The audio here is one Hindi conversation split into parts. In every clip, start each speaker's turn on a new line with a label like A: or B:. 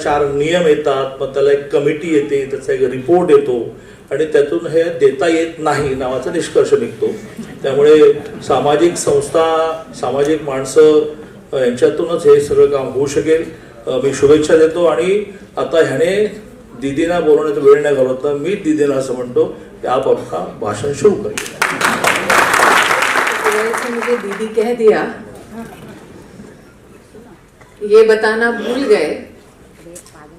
A: 4 नियम येतात, मग त्याला एक कमिटी येते, त्याचा एक रिपोर्ट येतो आणि त्यातून हे देता येत नाही नावाचा निष्कर्ष निघतो. त्यामुळे सामाजिक संस्था, सामाजिक माणसं यांच्यातूनच हे सगळं काम होऊ शकेल. मी शुभेच्छा देतो. आणि आता ह्याने दीदीना बोलवण्याचा वेळ नाही घालवता, मी दीदीला असं म्हणतो कि आप अपना भाषण शुरू करिए.
B: मुझे दीदी कह दिया, ये बताना भूल गए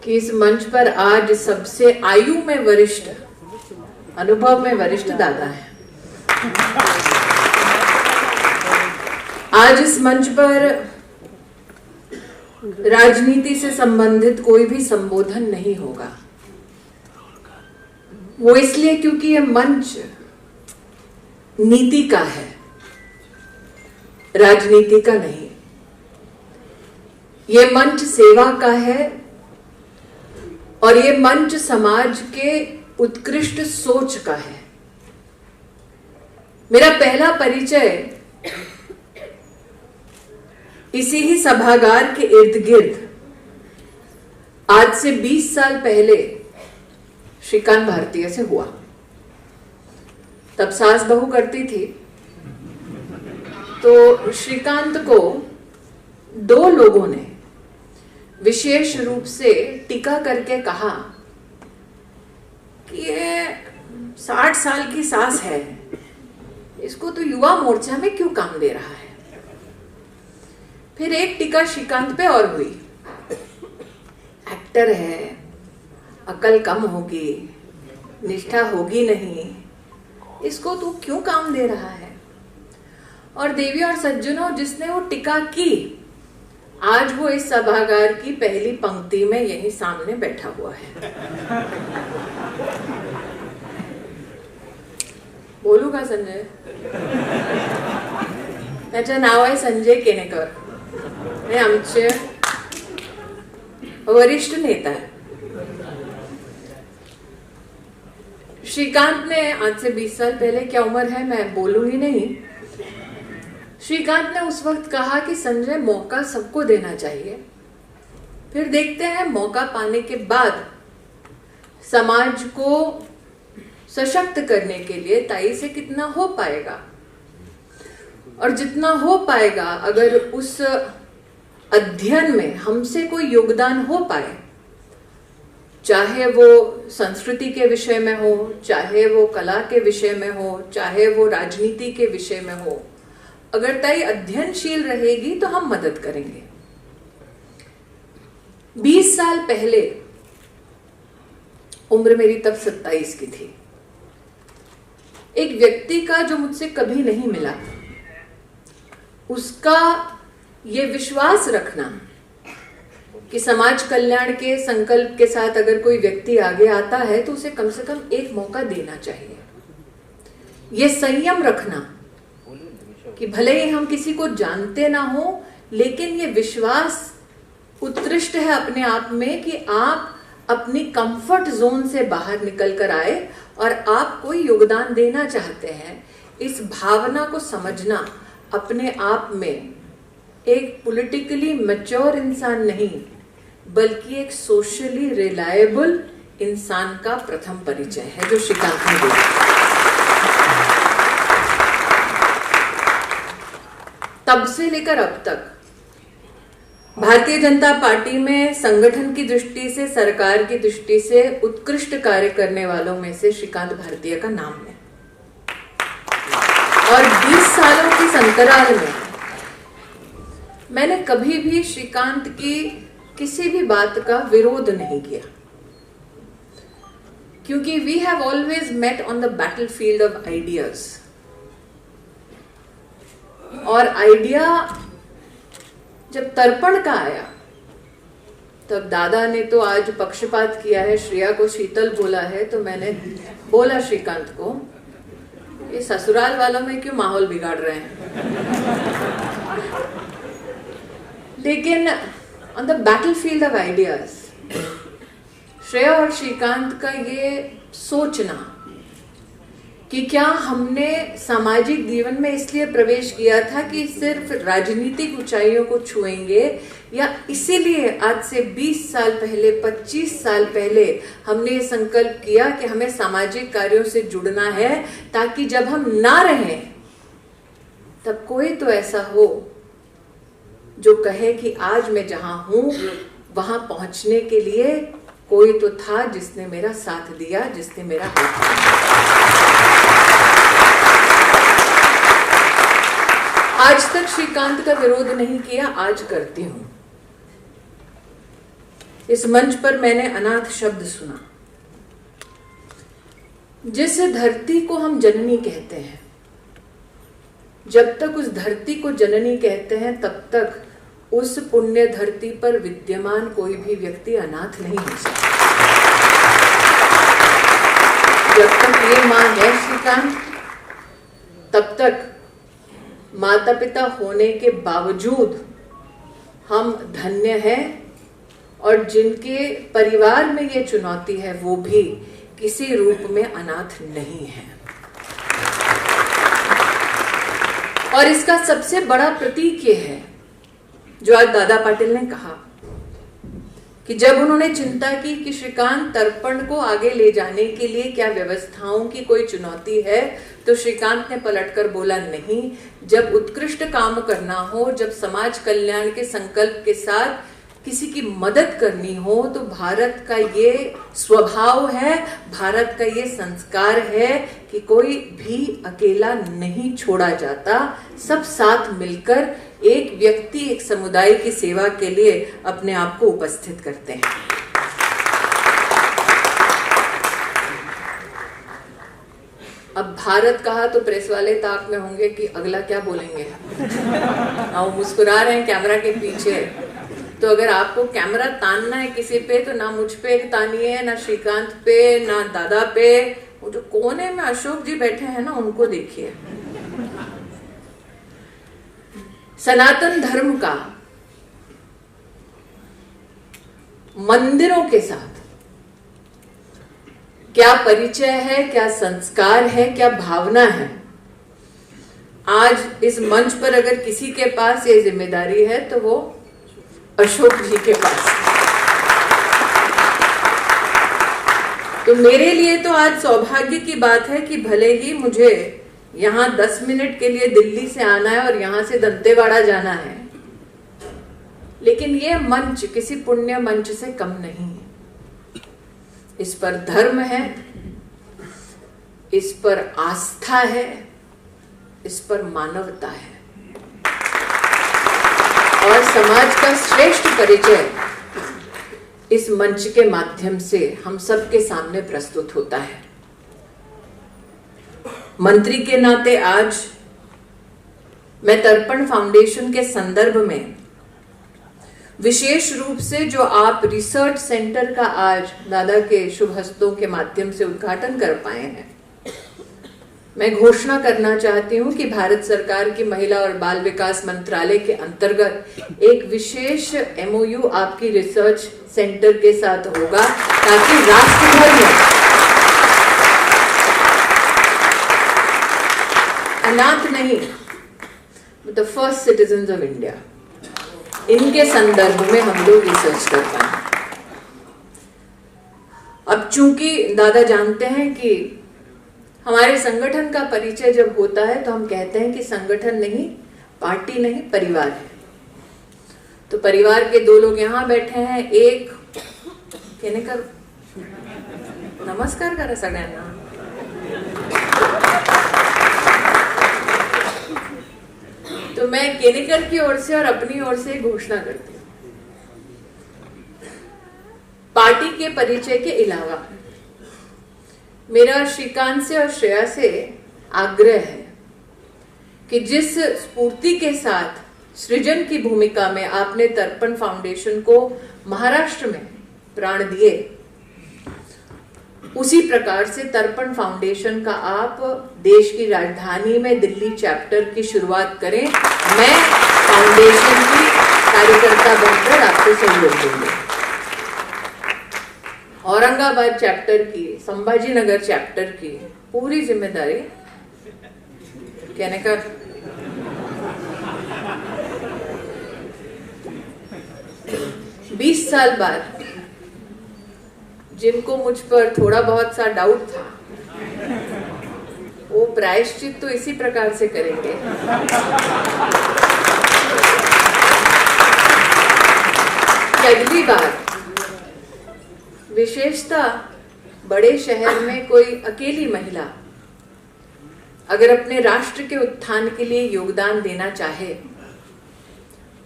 B: कि इस मंच पर आज सबसे आयु में वरिष्ठ, अनुभव में वरिष्ठ दादा है. आज इस मंच पर राजनीति से संबंधित कोई भी संबोधन नहीं होगा. वो इसलिए क्योंकि ये मंच नीति का है, राजनीति का नहीं. ये मंच सेवा का है और ये मंच समाज के उत्कृष्ट सोच का है. मेरा पहला परिचय इसी ही सभागार के इर्द गिर्द आज से 20 साल पहले श्रीकांत भारतीय से हुआ. तब सास बहू करती थी तो श्रीकांत को 2 लोगों ने विशेष रूप से टीका करके कहा कि ये 60 साल की सास है, इसको तो युवा मोर्चा में क्यों काम दे रहा है. फिर एक टीका श्रीकांत पे और हुई, एक्टर है, अकल कम होगी, निष्ठा होगी नहीं, इसको तू क्यों काम दे रहा है. और देवी और सज्जनों, जिसने वो टीका की आज वो इस सभागार की पहली पंक्ति में यही सामने बैठा हुआ है. बोलू का संजय? त्याचं नाव आहे संजय केनेकर. हे आमचे वरिष्ठ नेता है. श्रीकांत ने आज से 20 साल पहले, क्या उम्र है मैं बोलूंगी नहीं, श्रीकांत ने उस वक्त कहा कि संजय, मौका सबको देना चाहिए, फिर देखते हैं मौका पाने के बाद समाज को सशक्त करने के लिए ताई से कितना हो पाएगा. और जितना हो पाएगा, अगर उस अध्ययन में हमसे कोई योगदान हो पाए, चाहे वो संस्कृति के विषय में हो, चाहे वो कला के विषय में हो, चाहे वो राजनीति के विषय में हो, अगर ताई अध्ययनशील रहेगी तो हम मदद करेंगे. 20 साल पहले उम्र मेरी तब 27 की थी. एक व्यक्ति का जो मुझसे कभी नहीं मिला, उसका ये विश्वास रखना कि समाज कल्याण के संकल्प के साथ अगर कोई व्यक्ति आगे आता है तो उसे कम से कम एक मौका देना चाहिए. ये संयम रखना कि भले ही हम किसी को जानते ना हो, लेकिन ये विश्वास उत्कृष्ट है अपने आप में कि आप अपनी कंफर्ट जोन से बाहर निकल कर आए और आप कोई योगदान देना चाहते हैं. इस भावना को समझना अपने आप में एक पॉलिटिकली मैच्योर इंसान नहीं, बल्कि एक सोशली रिलायबल इंसान का प्रथम परिचय है जो श्रीकांत ने दिया. तब से लेकर अब तक भारतीय जनता पार्टी में संगठन की दृष्टि से, सरकार की दृष्टि से उत्कृष्ट कार्य करने वालों में से श्रीकांत भारतीय का नाम है. और 20 सालों की अंतराल में मैंने कभी भी श्रीकांत की किसी भी बात का विरोध नहीं किया, क्योंकि we have always met on the battlefield of ideas. और आइडिया जब तर्पण का आया तब दादा ने तो आज पक्षपात किया है, श्रेया को शीतल बोला है, तो मैंने बोला श्रीकांत को, ये ससुराल वालों में क्यों माहौल बिगाड़ रहे हैं. लेकिन on the battlefield of ideas Shreya और श्रीकांत का ये सोचना कि क्या हमने सामाजिक जीवन में इसलिए प्रवेश किया था कि सिर्फ राजनीतिक ऊंचाइयों को छुएंगे, या इसीलिए आज से 20 साल पहले, 25 साल पहले हमने ये संकल्प किया कि हमें सामाजिक कार्यों से जुड़ना है, ताकि जब हम ना रहें तब कोई तो ऐसा हो जो कहे कि आज मैं जहां हूं वहां पहुंचने के लिए कोई तो था जिसने मेरा साथ दिया, जिसने मेरा हाथ दिया। आज तक श्रीकांत का विरोध नहीं किया, आज करती हूं। इस मंच पर मैंने अनाथ शब्द सुना। जिस धरती को हम जननी कहते हैं, जब तक उस धरती को जननी कहते हैं तब तक उस पुण्य धरती पर विद्यमान कोई भी व्यक्ति अनाथ नहीं हो सकता। जब तक ये मां है श्रीकांत, तब तक माता पिता होने के बावजूद हम धन्य हैं, और जिनके परिवार में ये चुनौती है वो भी किसी रूप में अनाथ नहीं है। और इसका सबसे बड़ा प्रतीक ये है जो आज दादा पाटिल ने कहा कि जब उन्होंने चिंता की कि श्रीकांत तर्पण को आगे ले जाने के लिए क्या व्यवस्थाओं की कोई चुनौती है, तो श्रीकांत ने पलटकर बोला नहीं। जब उत्कृष्ट काम करना हो, जब समाज कल्याण के संकल्प के साथ किसी की मदद करनी हो, तो भारत का ये स्वभाव है, भारत का ये संस्कार है कि कोई भी अकेला नहीं छोड़ा जाता। सब साथ मिलकर एक व्यक्ति, एक समुदाय की सेवा के लिए अपने आप को उपस्थित करते हैं। अब भारत कहा तो प्रेस वाले ताक में होंगे कि अगला क्या बोलेंगे। वो मुस्कुरा रहे हैं कैमरा के पीछे। तो अगर आपको कैमरा तानना है किसी पे, तो ना मुझ पे तानिए, ना श्रीकांत पे, ना दादा पे। वो जो कोने में अशोक जी बैठे हैं ना, उनको देखिए। सनातन धर्म का मंदिरों के साथ क्या परिचय है, क्या संस्कार है, क्या भावना है। आज इस मंच पर अगर किसी के पास ये जिम्मेदारी है तो वो अशोक जी के पास। तो मेरे लिए तो आज सौभाग्य की बात है कि भले ही मुझे यहाँ 10 मिनट के लिए दिल्ली से आना है और यहाँ से दंतेवाड़ा जाना है, लेकिन ये मंच किसी पुण्य मंच से कम नहीं है। इस पर धर्म है, इस पर आस्था है, इस पर मानवता है, और समाज का श्रेष्ठ परिचय इस मंच के माध्यम से हम सबके सामने प्रस्तुत होता है। मंत्री के नाते आज मैं तर्पण फाउंडेशन के संदर्भ में विशेष रूप से जो आप रिसर्च सेंटर का आज दादा के शुभ हस्तों के माध्यम से उद्घाटन कर पाए हैं, मैं घोषणा करना चाहती हूं कि भारत सरकार की महिला और बाल विकास मंत्रालय के अंतर्गत एक विशेष MOU आपकी रिसर्च सेंटर के साथ होगा, ताकि राष्ट्र भर में अनाथ नहीं, the first citizens of India, इनके संदर्भ में हम लोग रिसर्च कर पाए। अब चूंकि दादा जानते हैं कि हमारे संगठन का परिचय जब होता है तो हम कहते हैं कि संगठन नहीं, पार्टी नहीं, परिवार है। तो परिवार के 2 लोग यहाँ बैठे हैं। एक कहने का नमस्कार करा सगळ्यांना। तो मैं केनेकर की ओर से और अपनी ओर से घोषणा करती हूँ, पार्टी के परिचय के अलावा मेरा श्रीकांत से और श्रेया से आग्रह है कि जिस स्फूर्ति के साथ सृजन की भूमिका में आपने तर्पण फाउंडेशन को महाराष्ट्र में प्राण दिए, उसी प्रकार से तर्पण फाउंडेशन का आप देश की राजधानी में दिल्ली चैप्टर की शुरुआत करें। मैं फाउंडेशन की कार्यकर्ता बनकर आपको सहयोग दूंगी। औरंगाबाद चैप्टर की, संभाजीनगर चैप्टर की, पूरी जिम्मेदारी कहने का बीस साल बाद जिनको मुझ पर थोड़ा बहुत सा डाउट था, वो प्रायश्चित तो इसी प्रकार से करेंगे कि अगली बार विशेषता बड़े शहर में कोई अकेली महिला अगर अपने राष्ट्र के उत्थान के लिए योगदान देना चाहे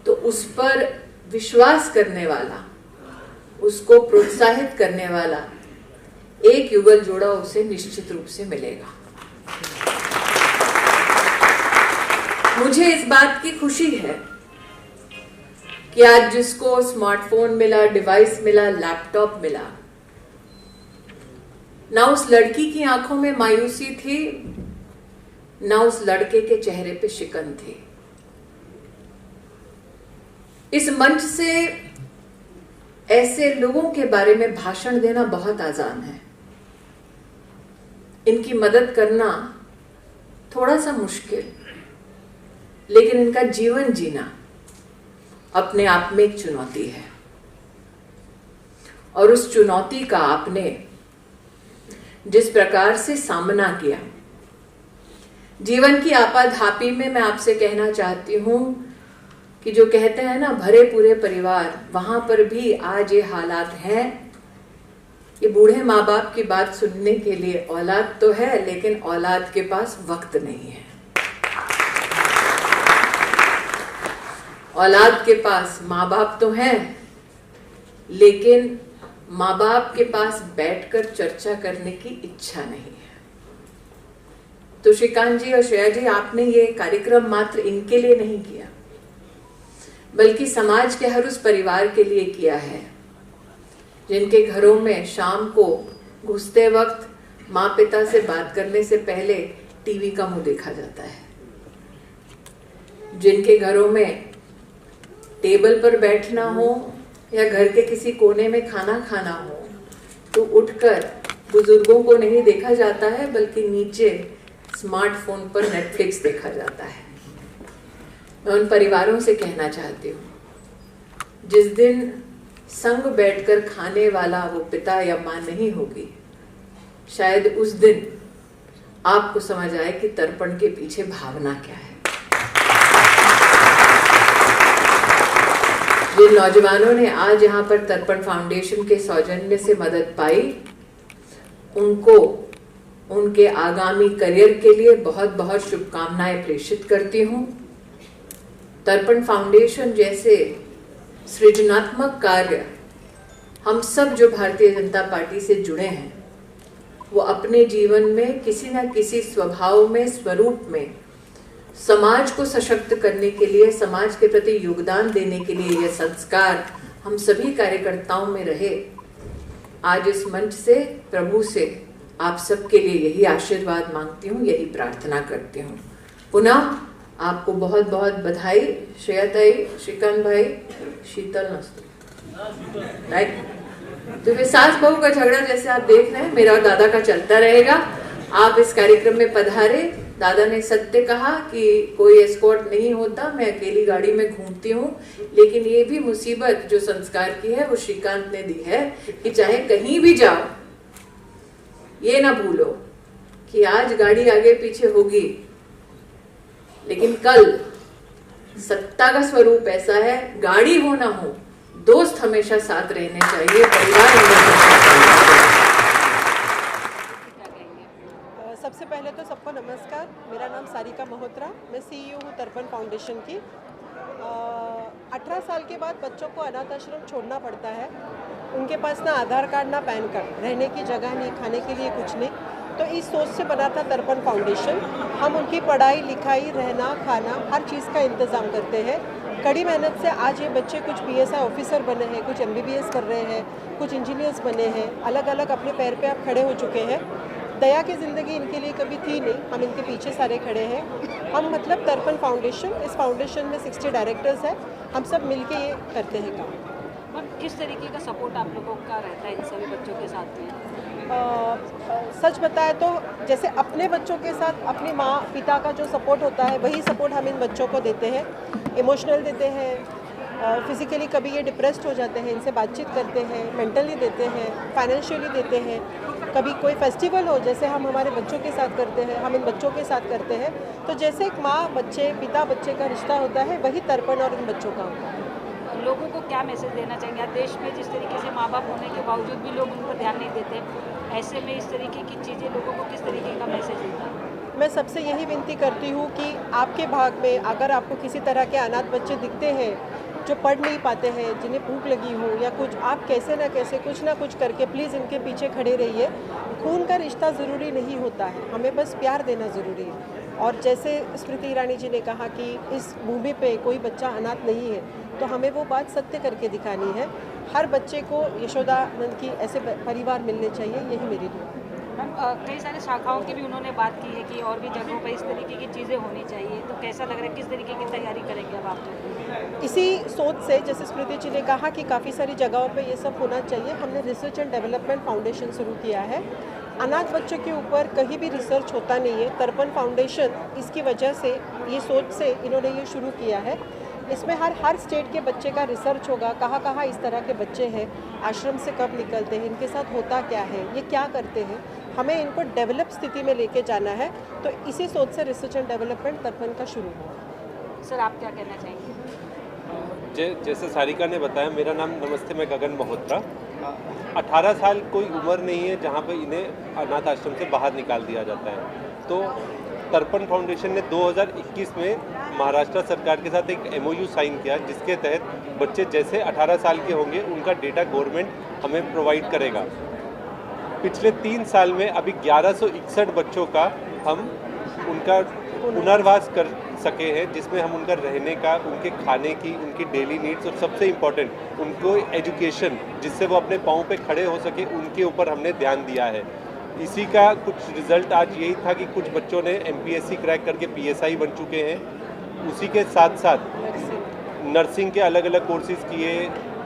B: तो उस पर विश्वास करने वाला, उसको प्रोत्साहित करने वाला एक युगल जोड़ा उसे निश्चित रूप से मिलेगा। मुझे इस बात की खुशी है कि आज जिसको स्मार्टफोन मिला, डिवाइस मिला, लैपटॉप मिला, ना उस लड़की की आंखों में मायूसी थी, ना उस लड़के के चेहरे पे शिकन थी। इस मंच से ऐसे लोगों के बारे में भाषण देना बहुत आसान है, इनकी मदद करना थोड़ा सा मुश्किल, लेकिन इनका जीवन जीना अपने आप में एक चुनौती है। और उस चुनौती का आपने जिस प्रकार से सामना किया, जीवन की आपाधापी में, मैं आपसे कहना चाहती हूं कि जो कहते हैं ना भरे पूरे परिवार, वहां पर भी आज ये हालात हैं कि बूढ़े माँ बाप की बात सुनने के लिए औलाद तो है, लेकिन औलाद के पास वक्त नहीं है। औलाद के पास माँ बाप तो हैं, लेकिन माँ बाप के पास बैठकर चर्चा करने की इच्छा नहीं है। तो श्रीकांत जी और श्रेया जी, आपने ये कार्यक्रम मात्र इनके लिए नहीं किया, बल्कि समाज के हर उस परिवार के लिए किया है जिनके घरों में शाम को घुसते वक्त माँ पिता से बात करने से पहले टीवी का मुंह देखा जाता है, जिनके घरों में टेबल पर बैठना हो या घर के किसी कोने में खाना खाना हो तो उठकर बुजुर्गों को नहीं देखा जाता है, बल्कि नीचे स्मार्टफोन पर नेटफ्लिक्स देखा जाता है। मैं उन परिवारों से कहना चाहती हूँ, जिस दिन संग बैठकर खाने वाला वो पिता या माँ नहीं होगी, शायद उस दिन आपको समझ आए कि तर्पण के पीछे भावना क्या है। जिन नौजवानों ने आज यहाँ पर तर्पण फाउंडेशन के सौजन्य से मदद पाई, उनको उनके आगामी करियर के लिए बहुत बहुत शुभकामनाएं प्रेषित करती हूँ। तर्पण फाउंडेशन जैसे सृजनात्मक कार्य हम सब जो भारतीय जनता पार्टी से जुड़े हैं, वो अपने जीवन में किसी न किसी स्वभाव में, स्वरूप में समाज को सशक्त करने के लिए, समाज के प्रति योगदान देने के लिए यह संस्कार हम सभी कार्यकर्ताओं में रहे। आज इस मंच से, प्रभु से आप सबके लिए यही आशीर्वाद मांगती हूँ, यही प्रार्थना करती हूँ। पुनः आपको बहुत बहुत बधाई। श्रेया ताई, श्रीकांत भाई, शीतल नस्तु, राइट। तो वे सास बहू का झगड़ा जैसे आप देख रहे हैं, मेरा और दादा का चलता रहेगा। आप इस कार्यक्रम में पधारे। दादा ने सत्य कहा कि कोई एस्कॉर्ट नहीं होता, मैं अकेली गाड़ी में घूमती हूँ, लेकिन ये भी मुसीबत जो संस्कार की है वो श्रीकांत ने दी है कि चाहे कहीं भी जाओ, ये ना भूलो कि आज गाड़ी आगे पीछे होगी, लेकिन कल सत्ता का स्वरूप ऐसा है, गाड़ी हो ना हो, दोस्त हमेशा साथ रहने चाहिए, परिवार हमेशा।
C: सबसे पहले तो सबको नमस्कार। मेरा नाम सारिका मल्होत्रा, मैं सीईओ हूँ तर्पण फाउंडेशन की। 18 साल के बाद बच्चों को अनाथ आश्रम छोड़ना पड़ता है। उनके पास ना आधार कार्ड ना पैन कार्ड, रहने की जगह नहीं, खाने के लिए कुछ नहीं। तो इस सोच से बना था तर्पण फाउंडेशन। हम उनकी पढ़ाई लिखाई, रहना खाना, हर चीज़ का इंतज़ाम करते हैं। कड़ी मेहनत से आज ये बच्चे कुछ पीएसआई ऑफिसर बने हैं, कुछ एमबीबीएस कर रहे हैं, कुछ इंजीनियर्स बने हैं, अलग अलग अपने पैर पे आप खड़े हो चुके हैं। दया की ज़िंदगी इनके लिए कभी थी नहीं, हम इनके पीछे सारे खड़े हैं। हम मतलब तर्पण फाउंडेशन, इस फाउंडेशन में 60 डायरेक्टर्स हैं, हम सब मिलके ये करते हैं काम।
D: और किस तरीके का सपोर्ट आप लोगों का रहता है इन सभी बच्चों के साथ में?
C: सच बताए तो जैसे अपने बच्चों के साथ अपनी माँ पिता का जो सपोर्ट होता है वही सपोर्ट हम इन बच्चों को देते हैं। इमोशनल देते हैं, फिज़िकली कभी ये डिप्रेस्ड हो जाते हैं, इनसे बातचीत करते हैं, मेंटली देते हैं, फाइनेंशियली देते हैं। कभी कोई फेस्टिवल हो जैसे हम हमारे बच्चों के साथ करते हैं, हम इन बच्चों के साथ करते हैं। तो जैसे एक माँ बच्चे पिता बच्चे का रिश्ता होता है वही तर्पण और इन बच्चों का होता है।
D: लोगों को क्या मैसेज देना चाहेंगे? आज देश में जिस तरीके से माँ बाप होने के बावजूद भी लोग उन पर ध्यान नहीं देते, ऐसे में इस तरीके की चीज़ें लोगों को किस तरीके का मैसेज देता है?
C: मैं सबसे यही विनती करती हूँ कि आपके भाग में अगर आपको किसी तरह के अनाथ बच्चे दिखते हैं जो पढ़ नहीं पाते हैं, जिन्हें भूख लगी हो या कुछ, आप कैसे ना कैसे कुछ ना कुछ करके प्लीज़ इनके पीछे खड़े रहिए। खून का रिश्ता ज़रूरी नहीं होता है, हमें बस प्यार देना ज़रूरी है। और जैसे स्मृति ईरानी जी ने कहा कि इस भूमि पे कोई बच्चा अनाथ नहीं है, तो हमें वो बात सत्य करके दिखानी है। हर बच्चे को यशोदानंद की ऐसे परिवार मिलने चाहिए, यही मेरी दुआ है।
D: मैम, कई सारे शाखाओं की भी उन्होंने बात की है कि और भी जगहों पर इस तरीके की चीज़ें होनी चाहिए, तो कैसा लग रहा है, किस तरीके की तैयारी करेंगे अब आप?
C: इसी सोच से जैसे स्मृति जी ने कहा कि काफ़ी सारी जगहों पे ये सब होना चाहिए, हमने रिसर्च एंड डेवलपमेंट फाउंडेशन शुरू किया है। अनाथ बच्चों के ऊपर कहीं भी रिसर्च होता नहीं है। तर्पण फाउंडेशन इसकी वजह से, ये सोच से इन्होंने ये शुरू किया है। इसमें हर स्टेट के बच्चे का रिसर्च होगा, कहाँ कहाँ इस तरह के बच्चे हैं, आश्रम से कब निकलते हैं, इनके साथ होता क्या है, ये क्या करते हैं, हमें इनको डेवलप स्थिति में लेके जाना है। तो इसी सोच से रिसर्च एंड डेवलपमेंट तर्पण का शुरू हुआ।
D: सर, आप क्या कहना चाहेंगे?
E: जैसे सारिका ने बताया, मेरा नाम नमस्ते, मैं गगन मल्होत्रा। 18 साल कोई उम्र नहीं है जहाँ पे इन्हें अनाथ आश्रम से बाहर निकाल दिया जाता है। तो तर्पण फाउंडेशन ने 2021 में महाराष्ट्र सरकार के साथ एक MOU साइन किया, जिसके तहत बच्चे जैसे 18 साल के होंगे उनका डेटा गवर्नमेंट हमें प्रोवाइड करेगा। पिछले 3 साल में अभी 1161 बच्चों का हम उनका पुनर्वास कर सके हैं, जिसमें हम उनका रहने का, उनके खाने की, उनकी डेली नीड्स और सबसे इम्पोर्टेंट उनको एजुकेशन, जिससे वो अपने पाँव पे खड़े हो सके, उनके ऊपर हमने ध्यान दिया है। इसी का कुछ रिजल्ट आज यही था कि कुछ बच्चों ने MPSC क्रैक करके PSI बन चुके हैं। उसी के साथ साथ नर्सिंग के अलग अलग कोर्सेज किए,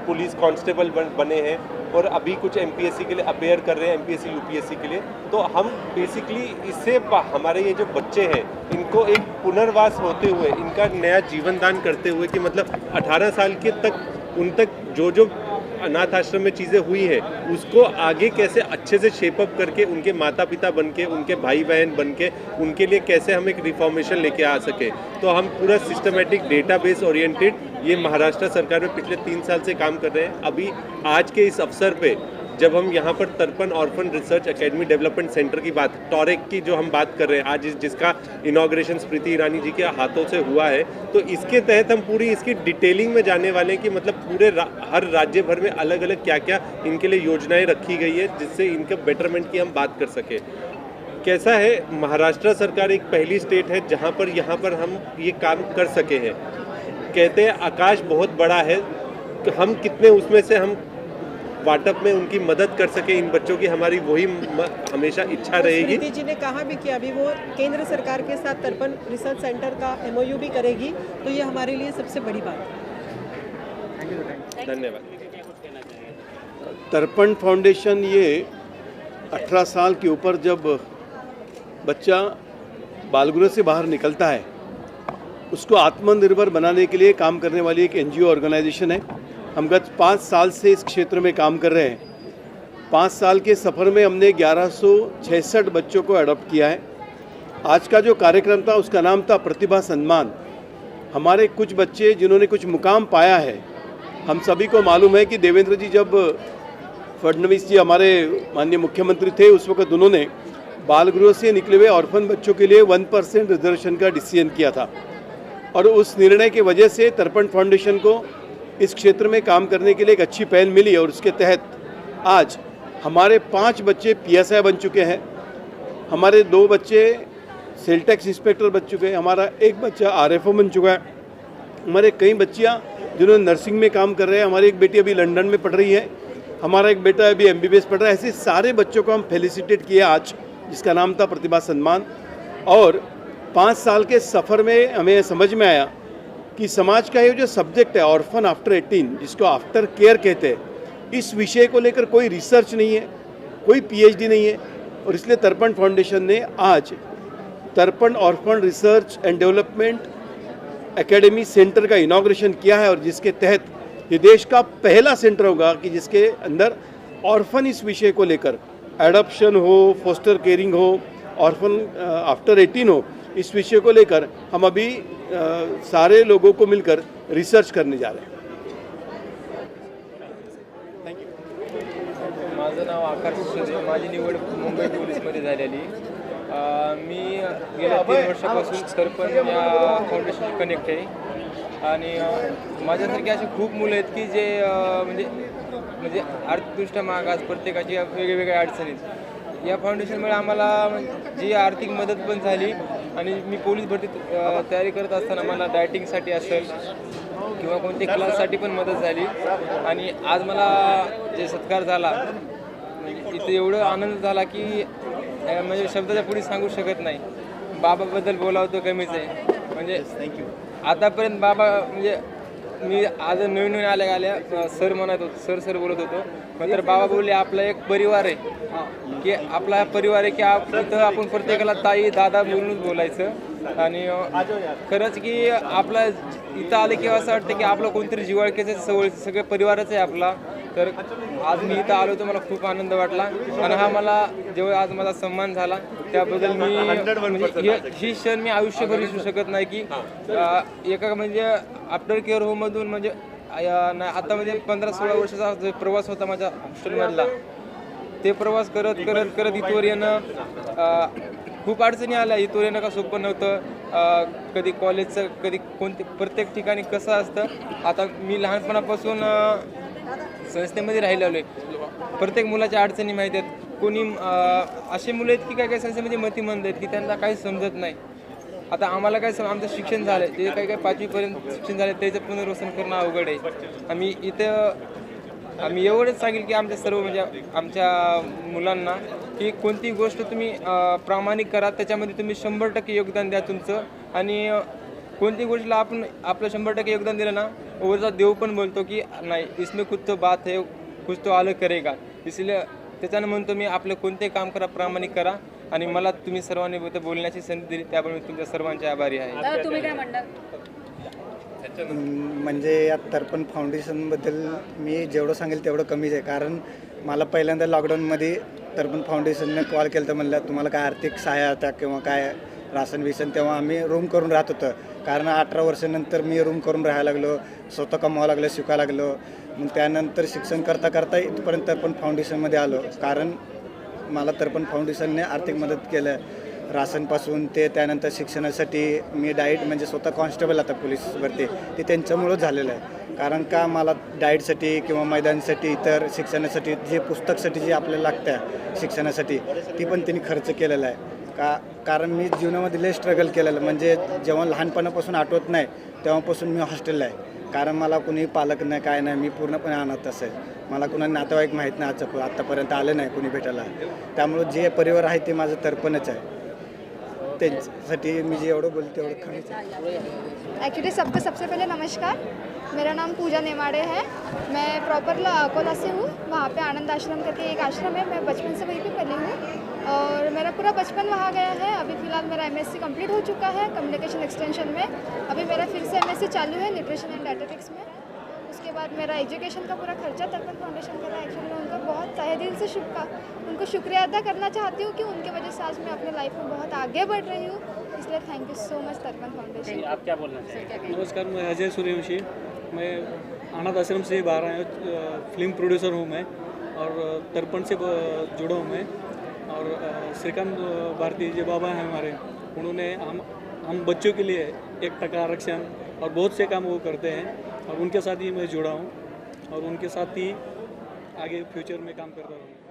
E: पुलिस कांस्टेबल बने हैं और अभी कुछ MPSC के लिए अपेयर कर रहे हैं, MPSC UPSC के लिए। तो हम बेसिकली इससे हमारे ये जो बच्चे हैं इनको एक पुनर्वास होते हुए, इनका नया जीवन दान करते हुए कि मतलब 18 साल के तक उन तक जो अनाथ आश्रम में चीज़ें हुई हैं उसको आगे कैसे अच्छे से शेपअप करके उनके माता पिता बन के, उनके भाई बहन बन के, उनके लिए कैसे हम एक रिफॉर्मेशन लेके आ सके। तो हम पूरा सिस्टमेटिक डेटाबेस ओरिएंटेड ये महाराष्ट्र सरकार में पिछले 3 साल से काम कर रहे हैं। अभी आज के इस अवसर पे जब हम यहाँ पर तर्पण orphan research academy development centre की बात, टॉरेक की जो हम बात कर रहे हैं आज, जिसका इनॉग्रेशन स्मृति ईरानी जी के हाथों से हुआ है, तो इसके तहत हम पूरी इसकी डिटेलिंग में जाने वाले हैं कि मतलब पूरे हर राज्य भर में अलग अलग क्या क्या इनके लिए योजनाएं रखी गई है, जिससे इनके बेटरमेंट की हम बात कर सके। कैसा है, महाराष्ट्र सरकार एक पहली स्टेट है जहाँ पर हम ये काम कर सके हैं। कहते हैं आकाश बहुत बड़ा है, तो हम कितने उसमें से हम वाटअप में उनकी मदद कर सके इन बच्चों की, हमारी वही हमेशा इच्छा रहेगी।
C: स्मृति जी ने कहा भी कि अभी वो केंद्र सरकार के साथ तर्पण रिसर्च सेंटर का MOU भी करेगी, तो ये हमारे लिए सबसे बड़ी बात है।
E: धन्यवाद।
F: तर्पण फाउंडेशन ये 18 साल के ऊपर जब बच्चा बालगृह से बाहर निकलता है उसको आत्मनिर्भर बनाने के लिए काम करने वाली एक NGO ऑर्गेनाइजेशन है। हम गत 5 साल से इस क्षेत्र में काम कर रहे हैं। 5 साल के सफ़र में हमने 1166 बच्चों को अडॉप्ट किया है। आज का जो कार्यक्रम था उसका नाम था प्रतिभा सम्मान। हमारे कुछ बच्चे जिन्होंने कुछ मुकाम पाया है, हम सभी को मालूम है कि देवेंद्र जी जब फडणवीस जी हमारे माननीय मुख्यमंत्री थे, उस वक्त उन्होंने बालगृह से निकले हुए ऑर्फन बच्चों के लिए 1% रिजर्वेशन का डिसीजन किया था और उस निर्णय की वजह से तर्पण फाउंडेशन को इस क्षेत्र में काम करने के लिए एक अच्छी पहल मिली और उसके तहत आज हमारे 5 बच्चे PSI बन चुके हैं, हमारे 2 बच्चे सेल टैक्स इंस्पेक्टर बन चुके हैं, हमारा 1 बच्चा RFO बन चुका है, हमारे कई बच्चियां जिन्होंने नर्सिंग में काम कर रहे हैं, हमारी एक बेटी अभी लंदन में पढ़ रही है, हमारा एक बेटा अभी MBBS पढ़ रहा है। ऐसे सारे बच्चों को हम फेलिसिटेट किए आज, जिसका नाम था प्रतिभा सम्मान। और 5 साल के सफ़र में हमें समझ में आया कि समाज का ये जो सब्जेक्ट है ऑर्फन आफ्टर 18, जिसको आफ्टर केयर कहते हैं, इस विषय को लेकर कोई रिसर्च नहीं है, कोई PhD नहीं है। और इसलिए तर्पण फाउंडेशन ने आज तर्पण orphan research and development academy centre का इनॉग्रेशन किया है, और जिसके तहत ये देश का पहला सेंटर होगा कि जिसके अंदर ऑर्फन इस विषय को लेकर, एडॉप्शन हो, फोस्टर केयरिंग हो, ऑर्फन आफ्टर 18 हो, इस विषय को लेकर हम अभी सारे लोगों को मिलकर रिसर्च करने जा रहे हैं।
G: माझं नाव आकाश सुरे, माझी निवड मुंबई पोलीसमध्ये झालेली। मी गेल्या 3 वर्षापासून तर्पण या फाउंडेशनशी कनेक्ट आहे आणि माझ्यासारखे असे खूप मुलं आहेत की जे म्हणजे आर्थिकदृष्ट्या मागास, प्रत्येकाची वेगवेगळ्या अडचणीत या फाउंडेशनमुळे आम्हाला जी आर्थिक मदत पण झाली आणि मी पोलीस भरती तयारी करत असताना मला डायटिंगसाठी असेल किंवा कोणत्या क्लाससाठी पण मदत झाली आणि आज मला जे सत्कार झाला म्हणजे इथे एवढं आनंद झाला की म्हणजे शब्दाच्या पुढे सांगू शकत नाही। बाबाबद्दल बोलावं तर कमीच आहे। म्हणजे थँक्यू। आतापर्यंत बाबा म्हणजे मी आज नवीन आल्या सर म्हणत होतो, सर बोलत होतो, नंतर बाबा बोलले आपला एक परिवार आहे की आपला परिवार आहे की इथं आपण प्रत्येकाला ताई दादा बोलूनच बोलायचं आणि खरंच की आपला इथं आलं की असं वाटतं की आपलं कोणतरी जिव्हाळ्याचं सगळं परिवारच आहे आपला। तर आज मी इथं आलो तर मला खूप आनंद वाटला आणि हा मला जेव्हा आज मला सन्मान झाला त्याबद्दल मी म्हणजे ही क्षण मी आयुष्यभर विसरू शकत नाही की एका म्हणजे आफ्टर केअर होममधून म्हणजे आता म्हणजे 15-16 वर्षाचा जो प्रवास होता माझ्या हॉस्टेलमधला, ते प्रवास करत इथवर येणं खूप अडचणी आल्या। इथवर येणं का सोपं नव्हतं, कधी कॉलेजचं कधी कोणते प्रत्येक ठिकाणी कसं असतं। आता मी लहानपणापासून संस्थेमध्ये राहिलेलो आहे, प्रत्येक मुलाच्या अडचणी माहीत आहेत। कोणी असे मुलं आहेत की काही संस्थेमध्ये मतिमंद आहेत की त्यांना काही समजत नाही। आता आम्हाला काय आमचं शिक्षण झालं आहे, जे काही 5वीपर्यंत शिक्षण झालं त्याचं पुनर्वसन करणं अवघड आहे। आम्ही एवढंच सांगेल की आमच्या सर्व म्हणजे आमच्या मुलांना की कोणती गोष्ट तुम्ही प्रामाणिक करा, त्याच्यामध्ये तुम्ही 100% योगदान द्या तुमचं आणि कोणती गोष्टीला आपण आपलं 100% योगदान दिलं ना, वरचा देव पण बोलतो की नाही इसमें कुछ तो बात है, कुछ तो आलं करेगा। इसलिए त्याच्यानं म्हणतो मी आपलं कोणतेही काम करा, प्रामाणिक करा आणि मला तुम्ही सर्वांनी बोलण्याची संधी दिली त्यामुळे मी तुमच्या सर्वांचे आभारी आहे।
D: तुम्ही काय म्हणणार?
H: म्हणजे या तर्पण फाउंडेशनबद्दल मी जेवढं सांगेल तेवढं कमीच आहे, कारण मला पहिल्यांदा लॉकडाऊनमध्ये तर्पण फाउंडेशनने कॉल केला तर म्हणलं तुम्हाला काय आर्थिक सहाय्यता किंवा काय राशन बिसन, तेव्हा आम्ही रूम करून राहत होतं, कारण 18 वर्षानंतर मी रूम करून राहायला लागलो, स्वतः कमवावं लागलं, शिकायला लागलो। मग त्यानंतर शिक्षण करता इथपर्यंत तर्पण फाउंडेशनमध्ये आलो, कारण मला तर्पण फाउंडेशनने आर्थिक मदत केलं, राशनपासून ते त्यानंतर शिक्षणासाठी मी डाएट म्हणजे स्वतः कॉन्स्टेबल आता पोलीस भरती ते त्यांच्यामुळं झालेलं आहे। कारण का मला डाएटसाठी किंवा मैदानासाठी इतर शिक्षणासाठी जे पुस्तकसाठी जे आपल्याला लागतं शिक्षणासाठी ती पण त्यांनी खर्च केलेला आहे। कारण मी जीवनामध्ये लय स्ट्रगल केलेलं, म्हणजे जेव्हा लहानपणापासून आठवत नाही तेव्हापासून मी हॉस्टेलला आहे, कारण मला कुणी पालक नाही काय नाही, मी पूर्णपणे अनाथ असेल, मला कुणा नातेवाईक माहीत नाही, आत्तापर्यंत आलं नाही कुणी भेटायला। त्यामुळं जे परिवार आहे ते माझं तर्पणच आहे, त्यांच्यासाठी मी जे एवढं बोलते तेवढं कमीच आहे।
I: एक्चुअली सबसे पहले नमस्कार, मेरा नाम पूजा नेमाड़े है, मैं प्रॉपर अकोला से हूँ। वहाँ पे आनंद आश्रम करके एक आश्रम है, मैं बचपन से वहीं पे पली हूँ और मेरा पूरा बचपन वहाँ गया है। अभी फ़िलहाल मेरा MSc कंप्लीट हो चुका है कम्युनिकेशन एक्सटेंशन में, अभी मेरा फिर से MSc चालू है न्यूट्रिशन एंड डायटेटिक्स में। उसके बाद मेरा एजुकेशन का पूरा खर्चा तर्पण फाउंडेशन कर रहा है। एक्चुअली मैं उनका बहुत तहे दिल से उनको शुक्रिया अदा करना चाहती हूँ कि उनकी वजह से आज मैं अपने लाइफ में बहुत आगे बढ़ रही हूँ, इसलिए थैंक यू सो मच तर्पण फाउंडेशन।
G: आप क्या बोलना चाहेंगे?
J: नमस्कार, मैं अजय सूर्यवंशी, मैं अनाथ आश्रम से बाहर आया हूँ, फिल्म प्रोड्यूसर हूँ मैं और तर्पण से जुड़ा हूँ मैं। और श्रीकांत भारती जो बाबा हैं हमारे, उन्होंने हम बच्चों के लिए 1% आरक्षण और बहुत से काम वो करते हैं और उनके साथ ही मैं जुड़ा हूँ और उनके साथ ही आगे फ्यूचर में काम करता रहूँगा।